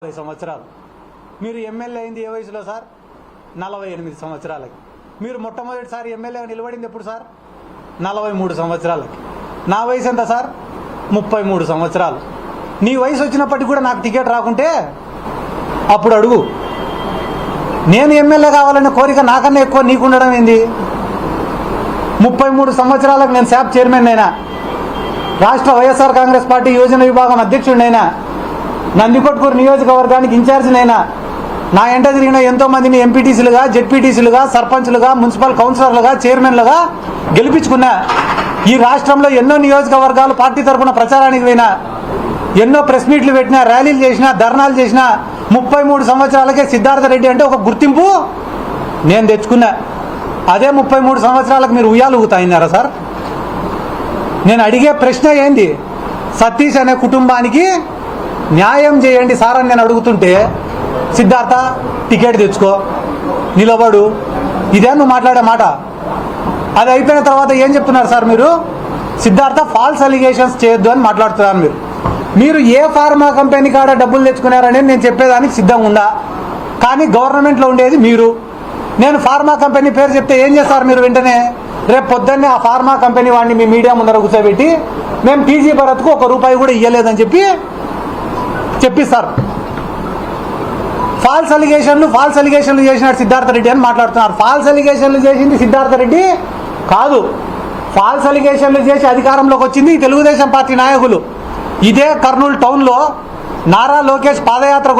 40 సంవత్సరాలు. మీరు ఎమ్మెల్యే అయింది ఏ వయసులో సార్? 48 సంవత్సరాలకి. మీరు మొట్టమొదటిసారి ఎమ్మెల్యేగా నిలబడింది ఎప్పుడు సార్? 43 సంవత్సరాలకి. నా వయసు ఎంత సార్? 33 సంవత్సరాలు. నీ వయసు వచ్చినప్పటికీ కూడా నాకు టికెట్ రాకుంటే అప్పుడు అడుగు. నేను ఎమ్మెల్యే కావాలనే కోరిక నాకన్నా ఎక్కువ నీకు ఉండడం ఏంది? 33 సంవత్సరాలకు నేను శాప్ చైర్మన్ అయినా, రాష్ట్ర వైఎస్ఆర్ కాంగ్రెస్ పార్టీ యోజన విభాగం అధ్యక్షుడినైనా, నందికొట్కూరు నియోజకవర్గానికి ఇన్ఛార్జినైనా, నా ఎంట తిరిగిన ఎంతో మందిని ఎంపీటీసీలుగా, జెడ్పీటీసీలుగా, సర్పంచ్లుగా, మున్సిపల్ కౌన్సిలర్లుగా, చైర్మన్లుగా గెలిపించుకున్నా. ఈ రాష్ట్రంలో ఎన్నో నియోజకవర్గాలు పార్టీ తరఫున ప్రచారానికి పోయినా, ఎన్నో ప్రెస్ మీట్లు పెట్టినా, ర్యాలీలు చేసినా, ధర్నాలు చేసినా. 33 సంవత్సరాలకే సిద్ధార్థ రెడ్డి అంటే ఒక గుర్తింపు నేను తెచ్చుకున్నా. అదే 33 సంవత్సరాలకు మీరు ఉయ్యాలు ఊగుతాయినారా సార్? నేను అడిగే ప్రశ్న ఏంది? సతీష్ అనే కుటుంబానికి న్యాయం చేయండి సార్ అని నేను అడుగుతుంటే, సిద్ధార్థ టికెట్ తెచ్చుకో, నిలబడు, ఇదే నువ్వు మాట్లాడే మాట. అది అయిపోయిన తర్వాత ఏం చెప్తున్నారు సార్ మీరు? సిద్ధార్థ ఫాల్స్ అలిగేషన్స్ చేయొద్దు అని మాట్లాడుతున్నారు. మీరు ఏ ఫార్మా కంపెనీ కాడ డబ్బులు తెచ్చుకున్నారనేది నేను చెప్పేదానికి సిద్ధంగా ఉందా? కానీ గవర్నమెంట్లో ఉండేది మీరు. నేను ఫార్మా కంపెనీ పేరు చెప్తే ఏం చేస్తారు మీరు? వెంటనే రేపు పొద్దున్నే ఆ ఫార్మా కంపెనీ వాడిని మీ మీడియా ముందర కూర్చోబెట్టి మేము టీజీ భరత్కు ₹1 కూడా ఇవ్వలేదని చెప్పిస్తారు. ఫాల్స్ అలిగేషన్లు చేసినాడు సిద్ధార్థ రెడ్డి అని మాట్లాడుతున్నారు. ఫాల్స్ అలిగేషన్లు చేసింది సిద్ధార్థ రెడ్డి కాదు. ఫాల్స్ అలిగేషన్లు చేసి అధికారంలోకి వచ్చింది తెలుగుదేశం పార్టీ నాయకులు. ఇదే కర్నూలు టౌన్లో నారా లోకేష్ పాదయాత్రకు